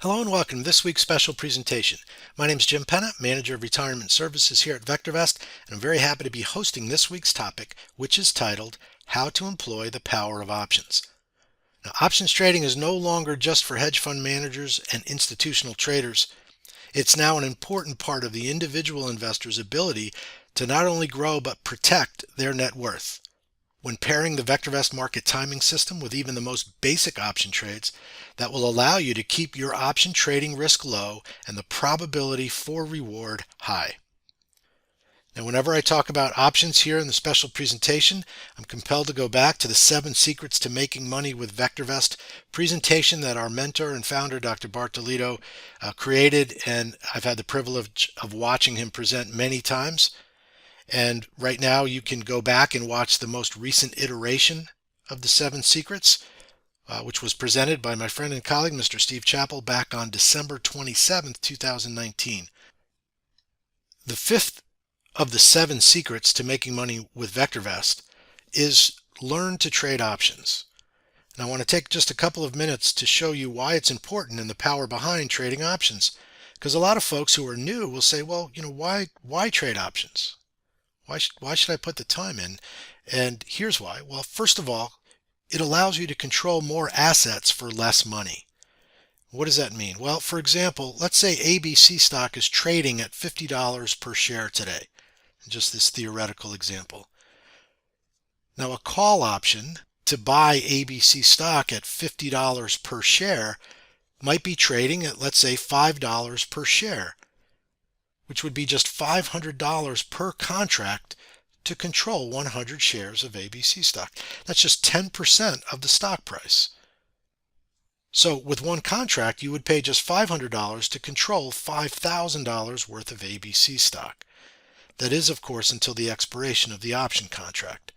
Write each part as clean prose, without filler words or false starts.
Hello and welcome to this week's special presentation. My name is Jim Penna, Manager of Retirement Services here at VectorVest, and I'm very happy to be hosting this week's topic, which is titled, How to Employ the Power of Options. Now, options trading is no longer just for hedge fund managers and institutional traders. It's now an important part of the individual investor's ability to not only grow but protect their net worth. When pairing the VectorVest Market Timing System with even the most basic option trades, that will allow you to keep your option trading risk low and the probability for reward high. Now, whenever I talk about options here in the special presentation, I'm compelled to go back to the 7 Secrets to Making Money with VectorVest presentation that our mentor and founder, Dr. Bartolito, created, and I've had the privilege of watching him present many times. And right now you can go back and watch the most recent iteration of the 7 Secrets, which was presented by my friend and colleague, Mr. Steve Chappell, back on December 27th, 2019. The 5th of the 7 Secrets to Making Money with VectorVest is learn to trade options. And I want to take just a couple of minutes to show you why it's important and the power behind trading options. Because a lot of folks who are new will say, well, why trade options? Why should I put the time in? And here's why. Well, first of all, it allows you to control more assets for less money. What does that mean? Well, for example, let's say ABC stock is trading at $50 per share today. Just this theoretical example. Now, a call option to buy ABC stock at $50 per share might be trading at, let's say, $5 per share, which would be just $500 per contract to control 100 shares of ABC stock. That's just 10% of the stock price. So with one contract, you would pay just $500 to control $5,000 worth of ABC stock. That is, of course, until the expiration of the option contract.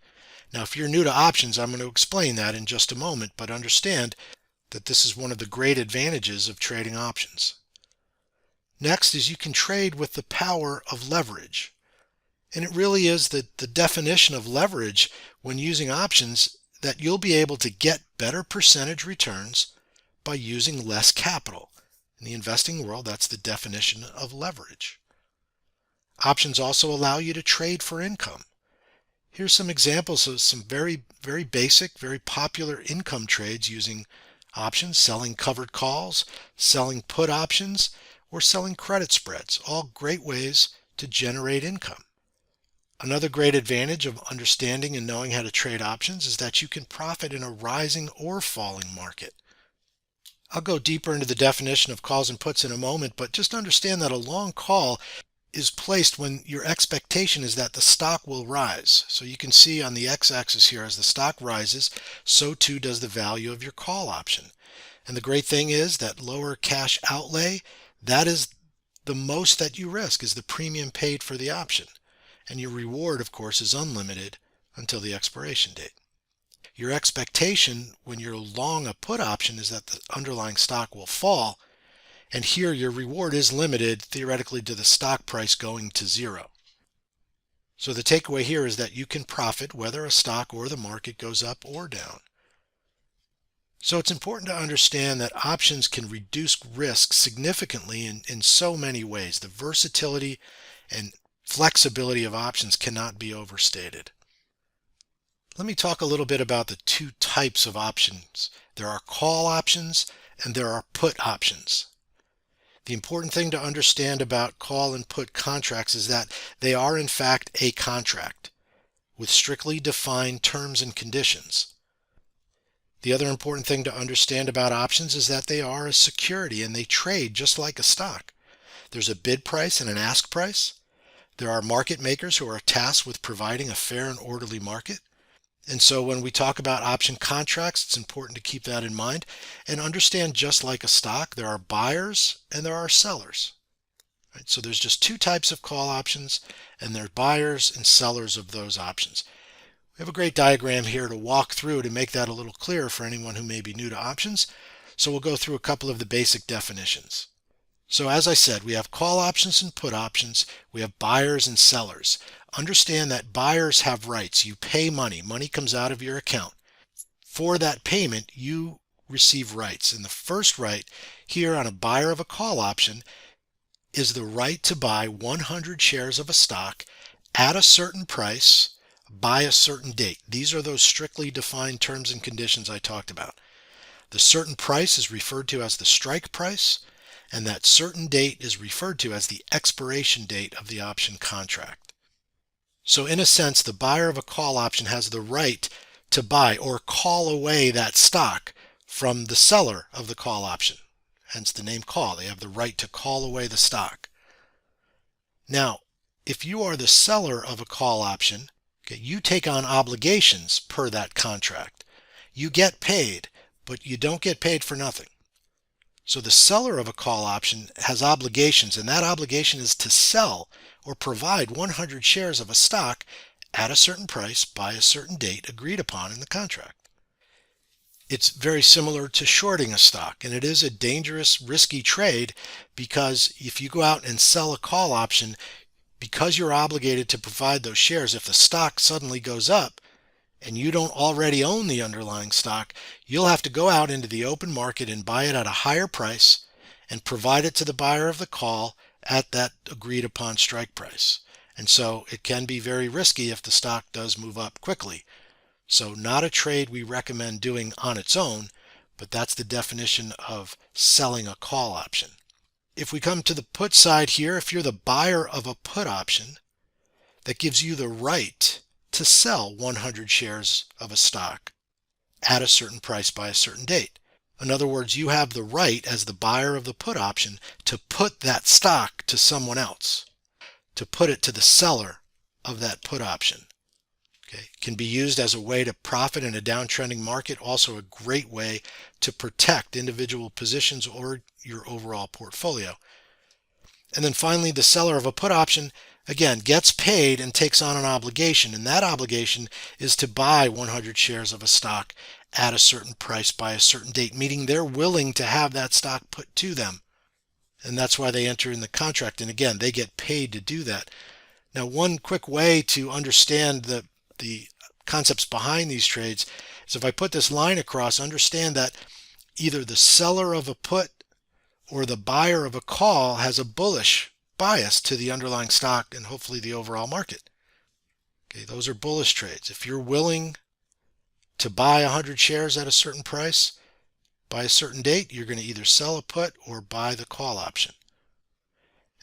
Now, if you're new to options, I'm going to explain that in just a moment, but understand that this is one of the great advantages of trading options. Next is you can trade with the power of leverage. And it really is the definition of leverage when using options that you'll be able to get better percentage returns by using less capital. In the investing world, that's the definition of leverage. Options also allow you to trade for income. Here's some examples of some very, very basic, very popular income trades using options: selling covered calls, selling put options, or selling credit spreads, all great ways to generate income. Another great advantage of understanding and knowing how to trade options is that you can profit in a rising or falling market. I'll go deeper into the definition of calls and puts in a moment, but just understand that a long call is placed when your expectation is that the stock will rise. So you can see on the x-axis here, as the stock rises, so too does the value of your call option. And the great thing is that lower cash outlay, that is the most that you risk, is the premium paid for the option. And your reward, of course, is unlimited until the expiration date. Your expectation when you're long a put option is that the underlying stock will fall. And here your reward is limited theoretically to the stock price going to zero. So the takeaway here is that you can profit whether a stock or the market goes up or down. So it's important to understand that options can reduce risk significantly in so many ways. The versatility and flexibility of options cannot be overstated. Let me talk a little bit about the 2 types of options. There are call options and there are put options. The important thing to understand about call and put contracts is that they are in fact a contract with strictly defined terms and conditions. The other important thing to understand about options is that they are a security and they trade just like a stock. There's a bid price and an ask price. There are market makers who are tasked with providing a fair and orderly market. And so when we talk about option contracts, it's important to keep that in mind and understand, just like a stock, there are buyers and there are sellers. Right? So there's just 2 types of call options, and they're buyers and sellers of those options. We have a great diagram here to walk through to make that a little clearer for anyone who may be new to options. So we'll go through a couple of the basic definitions. So as I said, we have call options and put options. We have buyers and sellers. Understand that buyers have rights. You pay money. Money comes out of your account. For that payment, you receive rights. And the first right here on a buyer of a call option is the right to buy 100 shares of a stock at a certain price by a certain date. These are those strictly defined terms and conditions I talked about. The certain price is referred to as the strike price, and that certain date is referred to as the expiration date of the option contract. So in a sense, the buyer of a call option has the right to buy or call away that stock from the seller of the call option. Hence the name call. They have the right to call away the stock. Now, if you are the seller of a call option, okay, you take on obligations per that contract. You get paid, but you don't get paid for nothing. So the seller of a call option has obligations, and that obligation is to sell or provide 100 shares of a stock at a certain price by a certain date agreed upon in the contract. It's very similar to shorting a stock, and it is a dangerous, risky trade because if you go out and sell a call option, because you're obligated to provide those shares, if the stock suddenly goes up and you don't already own the underlying stock, you'll have to go out into the open market and buy it at a higher price and provide it to the buyer of the call at that agreed upon strike price. And so it can be very risky if the stock does move up quickly. So not a trade we recommend doing on its own, but that's the definition of selling a call option. If we come to the put side here, if you're the buyer of a put option, that gives you the right to sell 100 shares of a stock at a certain price by a certain date. In other words, you have the right as the buyer of the put option to put that stock to someone else, to put it to the seller of that put option. Okay. Can be used as a way to profit in a downtrending market, also a great way to protect individual positions or your overall portfolio. And then finally, the seller of a put option, again, gets paid and takes on an obligation, and that obligation is to buy 100 shares of a stock at a certain price by a certain date, meaning they're willing to have that stock put to them. And that's why they enter in the contract. And again, they get paid to do that. Now, one quick way to understand the concepts behind these trades is if I put this line across, understand that either the seller of a put or the buyer of a call has a bullish bias to the underlying stock and hopefully the overall market. Okay, those are bullish trades. If you're willing to buy 100 shares at a certain price by a certain date, you're going to either sell a put or buy the call option.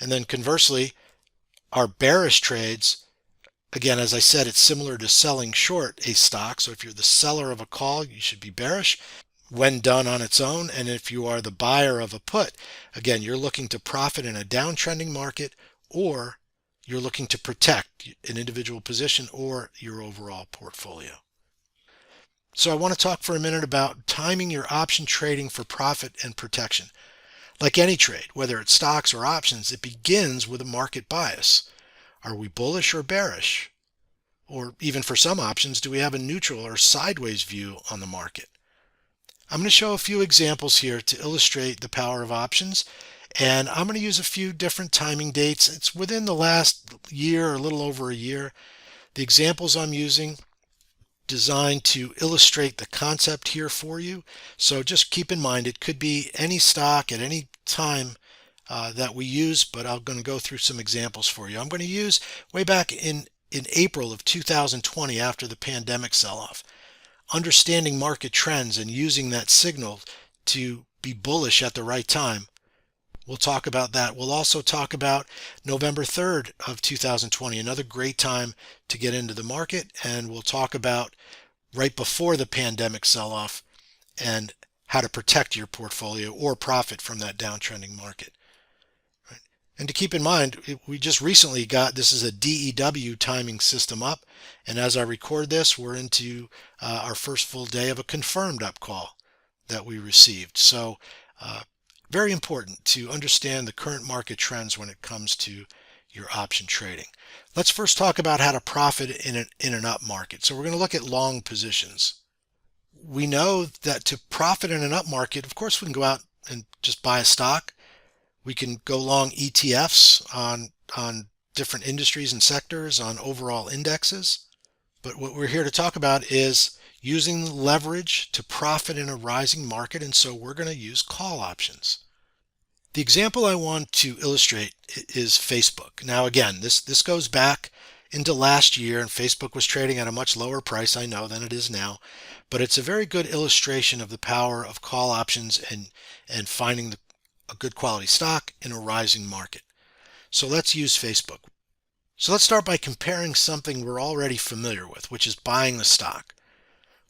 And then conversely, our bearish trades, again, as I said, it's similar to selling short a stock. So if you're the seller of a call, you should be bearish when done on its own. And if you are the buyer of a put, again, you're looking to profit in a downtrending market, or you're looking to protect an individual position or your overall portfolio. So I want to talk for a minute about timing your option trading for profit and protection. Like any trade, whether it's stocks or options, it begins with a market bias. Are we bullish or bearish? Or even for some options, do we have a neutral or sideways view on the market? I'm going to show a few examples here to illustrate the power of options, and I'm going to use a few different timing dates. It's within the last year or a little over a year. The examples I'm using designed to illustrate the concept here for you. So just keep in mind, it could be any stock at any time that we use, but I'm going to go through some examples for you. I'm going to use way back in April of 2020 after the pandemic sell-off, understanding market trends and using that signal to be bullish at the right time. We'll talk about that. We'll also talk about November 3rd of 2020, another great time to get into the market, and we'll talk about right before the pandemic sell-off and how to protect your portfolio or profit from that downtrending market. And to keep in mind, we just recently got, this is a DEW timing system up, and as I record this, we're into our first full day of a confirmed up call that we received. So very important to understand the current market trends when it comes to your option trading. Let's first talk about how to profit in an up market. So we're going to look at long positions. We know that to profit in an up market, of course, we can go out and just buy a stock. We can go long ETFs on different industries and sectors, on overall indexes. But what we're here to talk about is using leverage to profit in a rising market, and so we're going to use call options. The example I want to illustrate is Facebook. Now again, this goes back into last year, and Facebook was trading at a much lower price, I know, than it is now, but it's a very good illustration of the power of call options and finding a good quality stock in a rising market. So let's use Facebook. So let's start by comparing something we're already familiar with, which is buying the stock.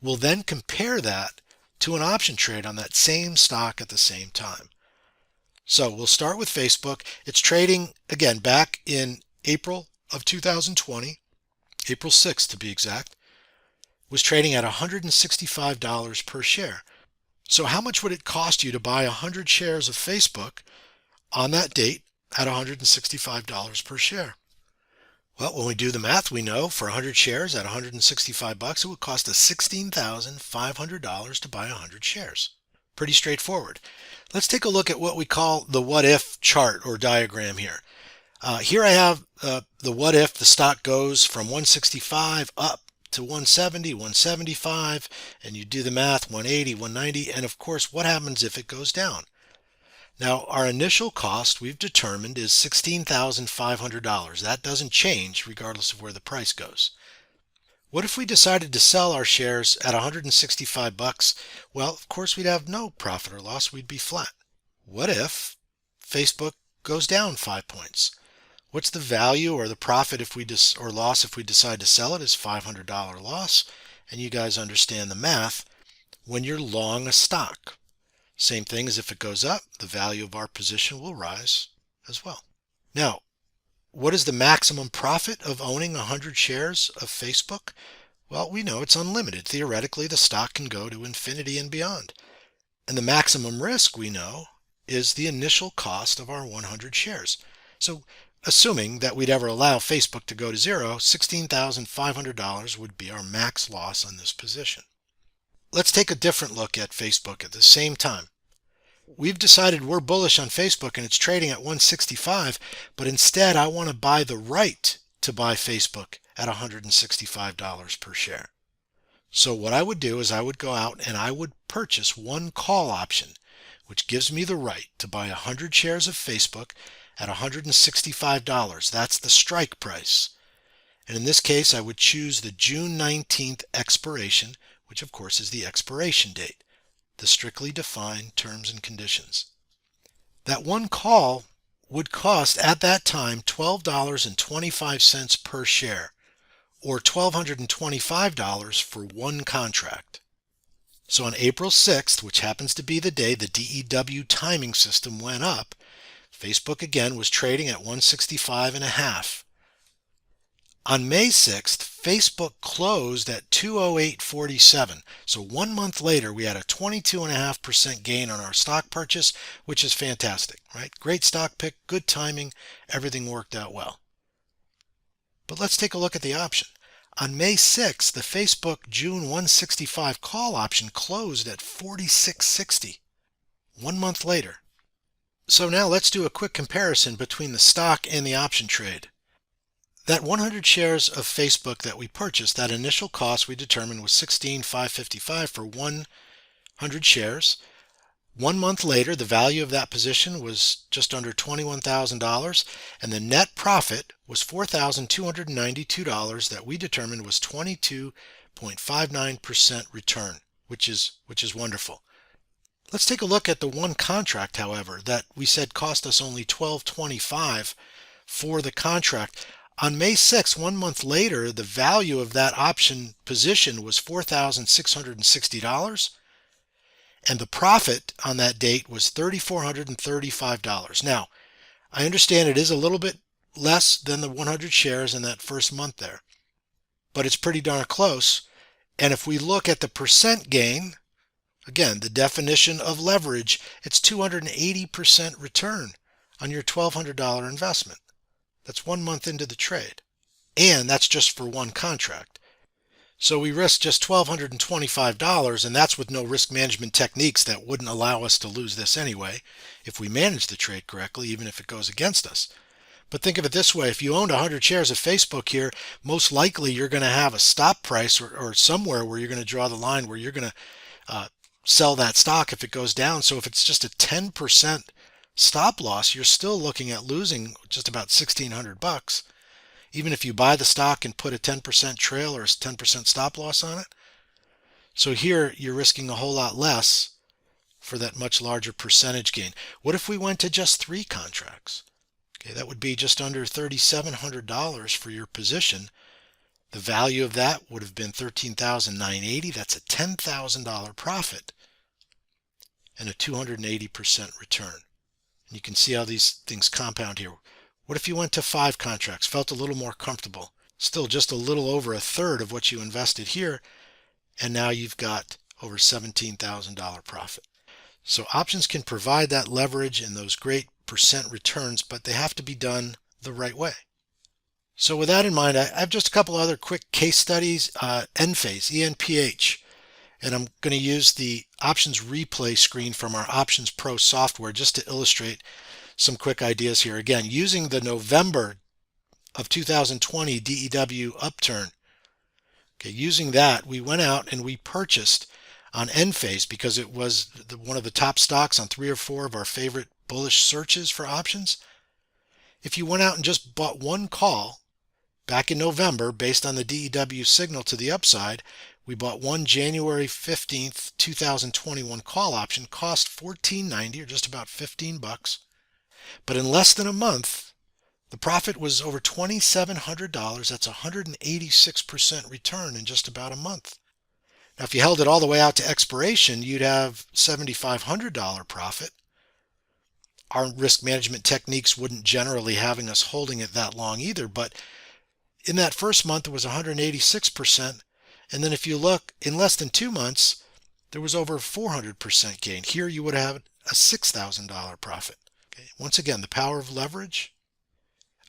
We'll then compare that to an option trade on that same stock at the same time. So we'll start with Facebook. It's trading, again, back in April of 2020, April 6th to be exact, was trading at $165 per share. So how much would it cost you to buy 100 shares of Facebook on that date at $165 per share? Well, when we do the math, we know for 100 shares at $165, it would cost us $16,500 to buy 100 shares. Pretty straightforward. Let's take a look at what we call the what if chart or diagram here. Here I have the what if the stock goes from 165 up to 170, 175, and you do the math, 180, 190, and of course, what happens if it goes down? Now, our initial cost we've determined is $16,500. That doesn't change regardless of where the price goes. What if we decided to sell our shares at $165? Well, of course, we'd have no profit or loss. We'd be flat. What if Facebook goes down 5 points? What's the value or the profit or loss if we decide to sell it is $500 loss. And you guys understand the math when you're long a stock. Same thing as if it goes up, the value of our position will rise as well. Now, what is the maximum profit of owning 100 shares of Facebook? Well, we know it's unlimited. Theoretically, the stock can go to infinity and beyond. And the maximum risk, we know, is the initial cost of our 100 shares. So assuming that we'd ever allow Facebook to go to zero, $16,500 would be our max loss on this position. Let's take a different look at Facebook at the same time. We've decided we're bullish on Facebook and it's trading at 165, but instead I want to buy the right to buy Facebook at $165 per share. So what I would do is I would go out and I would purchase one call option, which gives me the right to buy 100 shares of Facebook at $165. That's the strike price. And in this case, I would choose the June 19th expiration, which of course is the expiration date, the strictly defined terms and conditions. That one call would cost at that time $12.25 per share, or $1,225 for one contract. So on April 6th, which happens to be the day the DEW timing system went up, Facebook again was trading at 165.5. On May 6th, Facebook closed at 208.47. So 1 month later, we had a 22.5% gain on our stock purchase, which is fantastic, right? Great stock pick, good timing, everything worked out well. But let's take a look at the option. On May 6th, the Facebook June 165 call option closed at 46.60. 1 month later. So now let's do a quick comparison between the stock and the option trade. That 100 shares of Facebook that we purchased, that initial cost we determined was $16,555 for 100 shares. 1 month later, the value of that position was just under $21,000, and the net profit was $4,292 that we determined was 22.59% return, which is wonderful. Let's take a look at the one contract, however, that we said cost us only $12.25 for the contract. On May 6th, 1 month later, the value of that option position was $4,660, and the profit on that date was $3,435. Now, I understand it is a little bit less than the 100 shares in that first month there, but it's pretty darn close. And if we look at the percent gain, again, the definition of leverage, it's 280% return on your $1,200 investment. That's 1 month into the trade. And that's just for one contract. So we risked just $1,225, and that's with no risk management techniques that wouldn't allow us to lose this anyway, if we manage the trade correctly, even if it goes against us. But think of it this way, if you owned 100 shares of Facebook here, most likely you're going to have a stop price or somewhere where you're going to draw the line where you're going to sell that stock if it goes down. So if it's just a 10% stop loss, you're still looking at losing just about $1,600, even if you buy the stock and put a 10% trail or a 10% stop loss on it. So here you're risking a whole lot less for that much larger percentage gain. What if we went to just 3 contracts? Okay, that would be just under $3,700 for your position. The value of that would have been $13,980. That's a $10,000 profit and a 280% return. And you can see how these things compound here. What if you went to 5 contracts, felt a little more comfortable, still just a little over a third of what you invested here, and now you've got over $17,000 profit. So options can provide that leverage and those great percent returns, but they have to be done the right way. So with that in mind, I have just a couple other quick case studies. ENPH, ENPH, and I'm going to use the options replay screen from our Options Pro software just to illustrate some quick ideas here. Again, using the November of 2020 DEW upturn. Okay, using that, we went out and we purchased on ENPH because it was one of the top stocks on 3 or 4 of our favorite bullish searches for options. If you went out and just bought one call back in November based on the DEW signal to the upside, we bought one January 15th, 2021 call option, cost $14.90 or just about $15. But in less than a month, the profit was over $2,700. That's a 186% return in just about a month. Now, if you held it all the way out to expiration, you'd have $7,500 profit. Our risk management techniques wouldn't generally having us holding it that long either, but in that first month, it was 186%. And then if you look, in less than 2 months, there was over 400% gain. Here you would have a $6,000 profit. Okay. Once again, the power of leverage.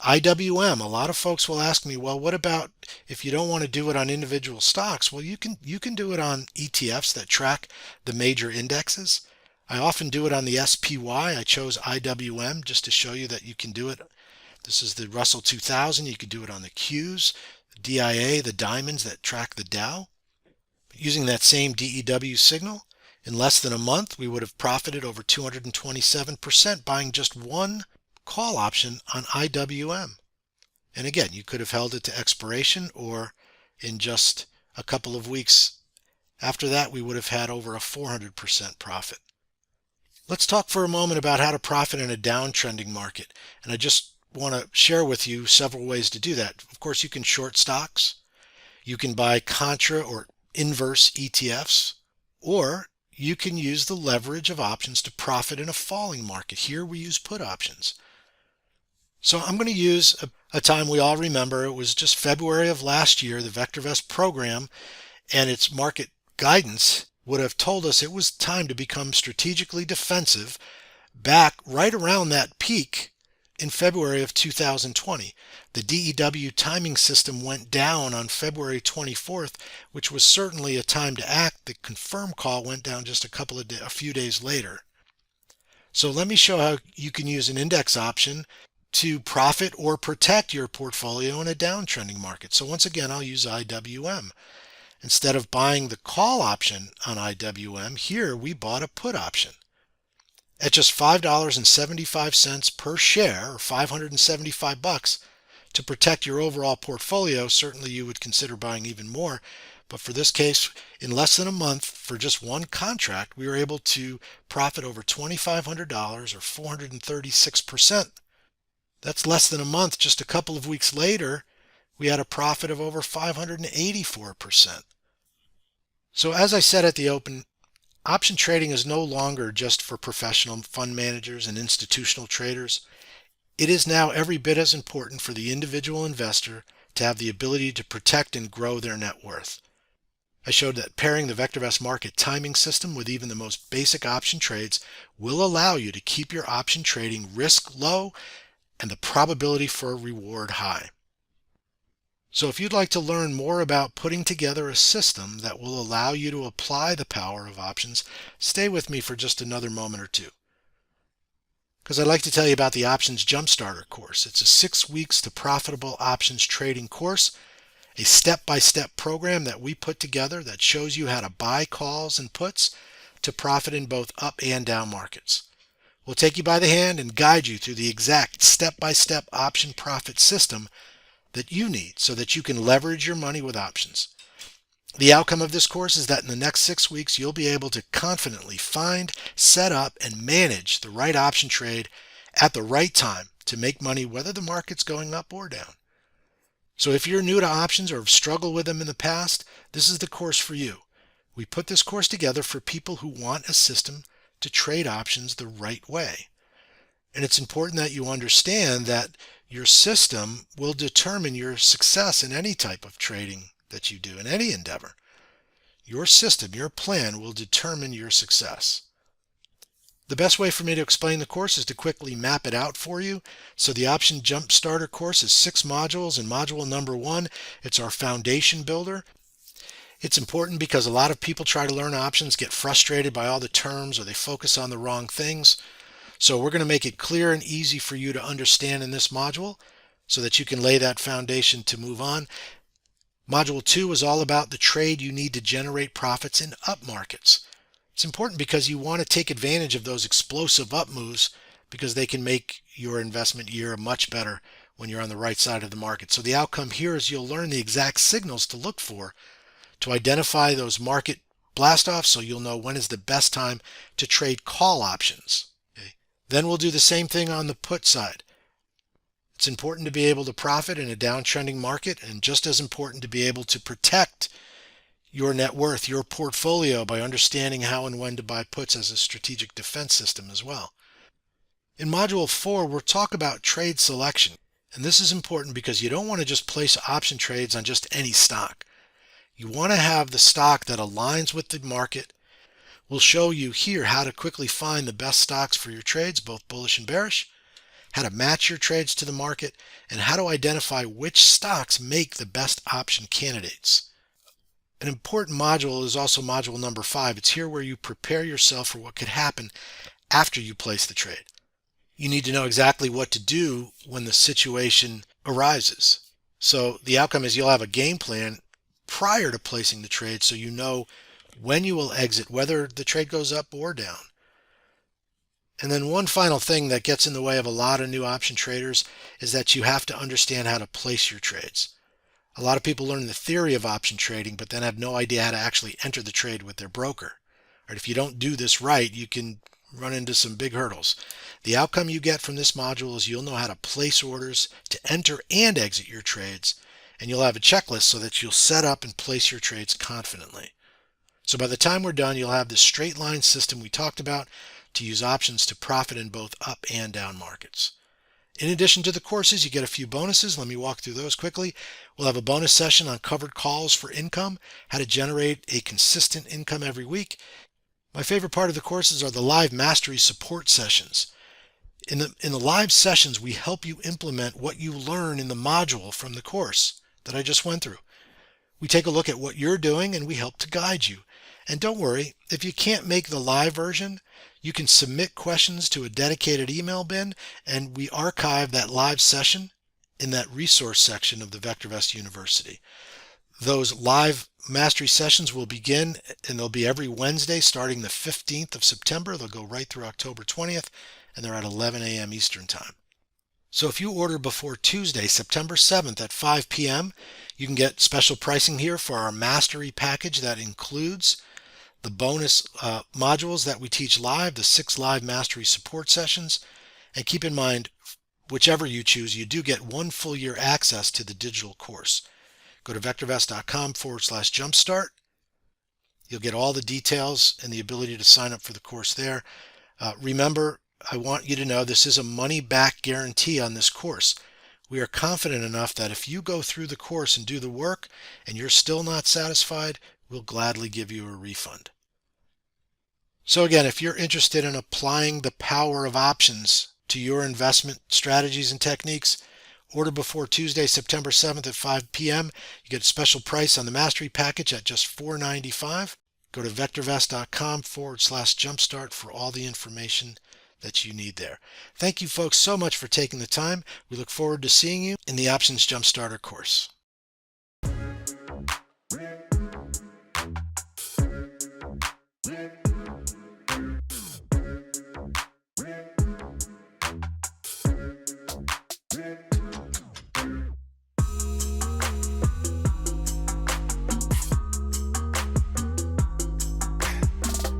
IWM, a lot of folks will ask me, well, what about if you don't want to do it on individual stocks? Well, you can do it on ETFs that track the major indexes. I often do it on the SPY. I chose IWM just to show you that you can do it. This is the Russell 2000. You could do it on the Qs, the DIA, the diamonds that track the Dow. Using that same DEW signal, in less than a month, we would have profited over 227% buying just one call option on IWM. And again, you could have held it to expiration, or in just a couple of weeks after that, we would have had over a 400% profit. Let's talk for a moment about how to profit in a downtrending market. And I just want to share with you several ways to do that. Of course, you can short stocks. You can buy contra or inverse ETFs, or you can use the leverage of options to profit in a falling market. Here we use put options. So I'm going to use a time we all remember. It was just February of last year. The VectorVest program and its market guidance would have told us it was time to become strategically defensive back right around that peak in February of 2020. The DEW timing system went down on February 24th, which was certainly a time to act. The confirm call went down just a few days later. So let me show how you can use an index option to profit or protect your portfolio in a downtrending market. So once again, I'll use IWM. Instead of buying the call option on IWM, here we bought a put option. At just $5.75 per share, or $575 to protect your overall portfolio, certainly you would consider buying even more. But for this case, in less than a month, for just one contract, we were able to profit over $2,500 or 436%. That's less than a month. Just a couple of weeks later, we had a profit of over 584%. So as I said at the open, option trading is no longer just for professional fund managers and institutional traders. It is now every bit as important for the individual investor to have the ability to protect and grow their net worth. I showed that pairing the VectorVest Market Timing System with even the most basic option trades will allow you to keep your option trading risk low and the probability for a reward high. So if you'd like to learn more about putting together a system that will allow you to apply the power of options, stay with me for just another moment or two. because I'd like to tell you about the Options Jumpstarter course. It's a 6 weeks to profitable options trading course, a step-by-step program that we put together that shows you how to buy calls and puts to profit in both up and down markets. We'll take you by the hand and guide you through the exact step-by-step option profit system that you need so that you can leverage your money with options. The outcome of this course is that in the next 6 weeks, you'll be able to confidently find, set up, and manage the right option trade at the right time to make money whether the market's going up or down. So if you're new to options or have struggled with them in the past, this is the course for you. We put this course together for people who want a system to trade options the right way. And it's important that you understand that your system will determine your success in any type of trading that you do, in any endeavor. Your system, your plan will determine your success. The best way for me to explain the course is to quickly map it out for you. So the Option Jumpstarter course is 6 modules, and module number 1, it's our foundation builder. It's important because a lot of people try to learn options, get frustrated by all the terms, or they focus on the wrong things. So we're going to make it clear and easy for you to understand in this module so that you can lay that foundation to move on. Module 2 is all about the trade you need to generate profits in up markets. It's important because you want to take advantage of those explosive up moves because they can make your investment year much better when you're on the right side of the market. So the outcome here is you'll learn the exact signals to look for to identify those market blast-offs so you'll know when is the best time to trade call options. Okay? Then we'll do the same thing on the put side. It's important to be able to profit in a downtrending market, and just as important to be able to protect your net worth, your portfolio, by understanding how and when to buy puts as a strategic defense system as well. In Module 4, we'll talk about trade selection. And this is important because you don't want to just place option trades on just any stock. You want to have the stock that aligns with the market. We'll show you here how to quickly find the best stocks for your trades, both bullish and bearish, how to match your trades to the market, and how to identify which stocks make the best option candidates. An important module is also module number 5. It's here where you prepare yourself for what could happen after you place the trade. You need to know exactly what to do when the situation arises. So the outcome is you'll have a game plan prior to placing the trade so you know when you will exit, whether the trade goes up or down. And then one final thing that gets in the way of a lot of new option traders is that you have to understand how to place your trades. A lot of people learn the theory of option trading, but then have no idea how to actually enter the trade with their broker. Right? If you don't do this right, you can run into some big hurdles. The outcome you get from this module is you'll know how to place orders to enter and exit your trades, and you'll have a checklist so that you'll set up and place your trades confidently. So by the time we're done, you'll have this straight line system we talked about to use options to profit in both up and down markets. In addition to the courses, you get a few bonuses. Let me walk through those quickly. We'll have a bonus session on covered calls for income, how to generate a consistent income every week. My favorite part of the courses are the live mastery support sessions. In the live sessions, we help you implement what you learn in the module from the course that I just went through. We take a look at what you're doing and we help to guide you. And don't worry, if you can't make the live version, you can submit questions to a dedicated email bin, and we archive that live session in that resource section of the VectorVest University. Those live mastery sessions will begin, and they'll be every Wednesday starting the 15th of September. They'll go right through October 20th, and they're at 11 a.m. Eastern Time. So if you order before Tuesday, September 7th at 5 p.m., you can get special pricing here for our mastery package that includes the bonus modules that we teach live, the 6 live mastery support sessions. And keep in mind, whichever you choose, you do get 1 full year access to the digital course. Go to vectorvest.com/jumpstart. You'll get all the details and the ability to sign up for the course there. Remember, I want you to know this is a money-back guarantee on this course. We are confident enough that if you go through the course and do the work and you're still not satisfied, we'll gladly give you a refund. So again, if you're interested in applying the power of options to your investment strategies and techniques, order before Tuesday, September 7th at 5 p.m. You get a special price on the mastery package at just $4.95. Go to vectorvest.com/jumpstart for all the information that you need there. Thank you folks so much for taking the time. We look forward to seeing you in the Options Jumpstarter course.